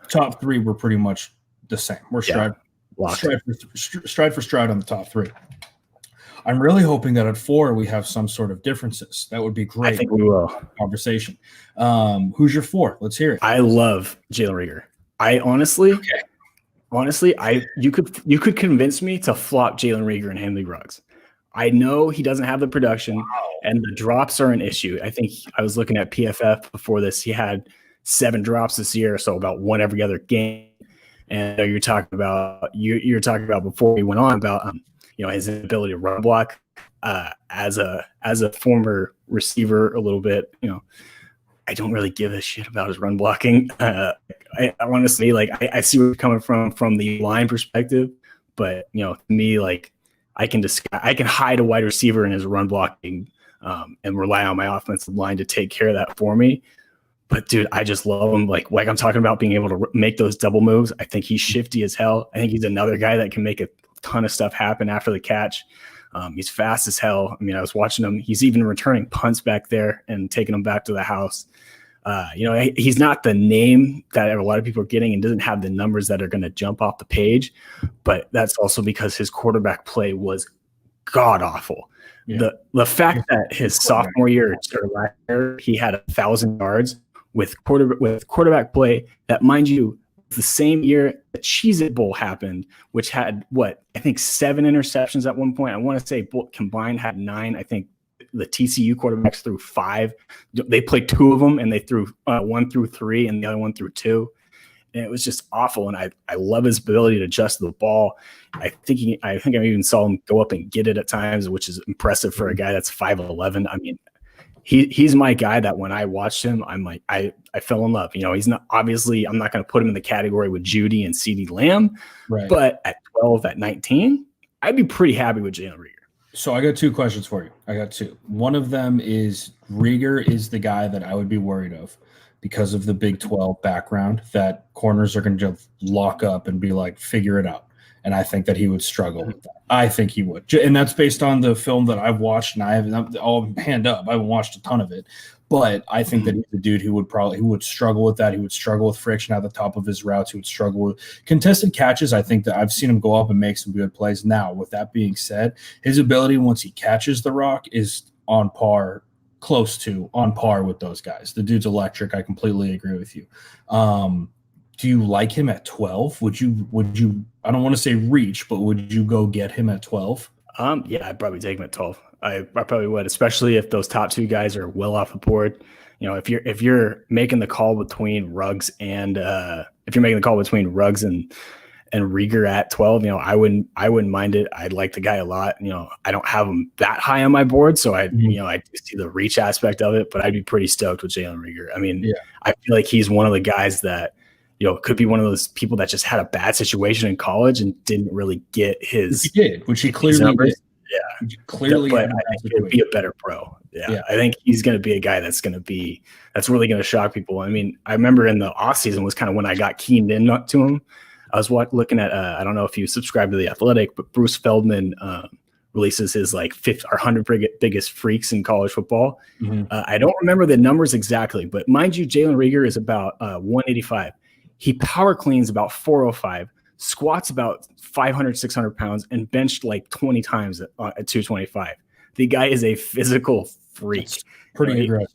top three, we're pretty much the same. We're stride for stride on the top three. I'm really hoping that at 4 we have some sort of differences. That would be great. I think we will. Conversation. Who's your 4? Let's hear it. I love Jalen Reagor. I honestly, you could convince me to flop Jalen Reagor and Henley Ruggs. I know he doesn't have the production, and the drops are an issue. I think I was looking at PFF before this. He had 7 drops this year, so about 1 every other game. And you're talking about before we went on about his inability to run block as a former receiver a little bit. I don't really give a shit about his run blocking. I honestly, I see where you're coming from the line perspective, but to me, I can hide a wide receiver in his run blocking and rely on my offensive line to take care of that for me. But dude, I just love him. Like I'm talking about being able to make those double moves. I think he's shifty as hell. I think he's another guy that can make a ton of stuff happen after the catch. He's fast as hell. I mean, I was watching him. He's even returning punts back there and taking them back to the house. He's not the name that a lot of people are getting and doesn't have the numbers that are going to jump off the page, but that's also because his quarterback play was god awful. Yeah. The fact that his sophomore year or last year he had 1,000 yards with quarterback play that, mind you, the same year the Cheez-It Bowl happened, which had I think 7 interceptions at one point. I want to say combined had 9. I think the TCU quarterbacks threw 5. They played 2 of them, and they threw 1 through 3, and the other one through 2. And it was just awful. And I love his ability to adjust the ball. I think I even saw him go up and get it at times, which is impressive for a guy that's 5'11". I mean, he's my guy that when I watched him, I'm like, I fell in love. He's not, obviously, I'm not going to put him in the category with Judy and CeeDee Lamb, right. But at 12, at 19, I'd be pretty happy with Jalen Reagor. So I got 2 questions for you. I got 2. One of them is Reagor is the guy that I would be worried of because of the Big 12 background, that corners are going to just lock up and be like, figure it out. And I think that he would struggle with that. I think he would. And that's based on the film that I've watched, and I haven't all hand up. I haven't watched a ton of it. But I think that he's the dude who would struggle with that. He would struggle with friction at the top of his routes. He would struggle with contested catches. I think that I've seen him go up and make some good plays. Now, with that being said, his ability once he catches the rock is close to on par with those guys. The dude's electric. I completely agree with you. Do you like him at 12? Would you I don't want to say reach, but would you go get him at 12? Yeah, I'd probably take him at 12. I probably would, especially if those top 2 guys are well off the board. If you're making the call between Ruggs and Reagor at 12, I wouldn't mind it. I'd like the guy a lot. I don't have him that high on my board, so I see the reach aspect of it, but I'd be pretty stoked with Jalen Reagor. I mean, I feel like he's one of the guys that could be one of those people that just had a bad situation in college and didn't really get which he clearly did. Yeah, clearly, but I think he'd be a better pro. Yeah, I think he's going to be a guy that's really going to shock people. I mean, I remember in the off season was kind of when I got keened in to him. I was looking at I don't know if you subscribe to The Athletic, but Bruce Feldman releases his 100 biggest freaks in college football. Mm-hmm. I don't remember the numbers exactly, but mind you, Jalen Reagor is about 185. He power cleans about 405, squats about 500, 600 pounds, and benched 20 times at 225. The guy is a physical freak. That's pretty aggressive.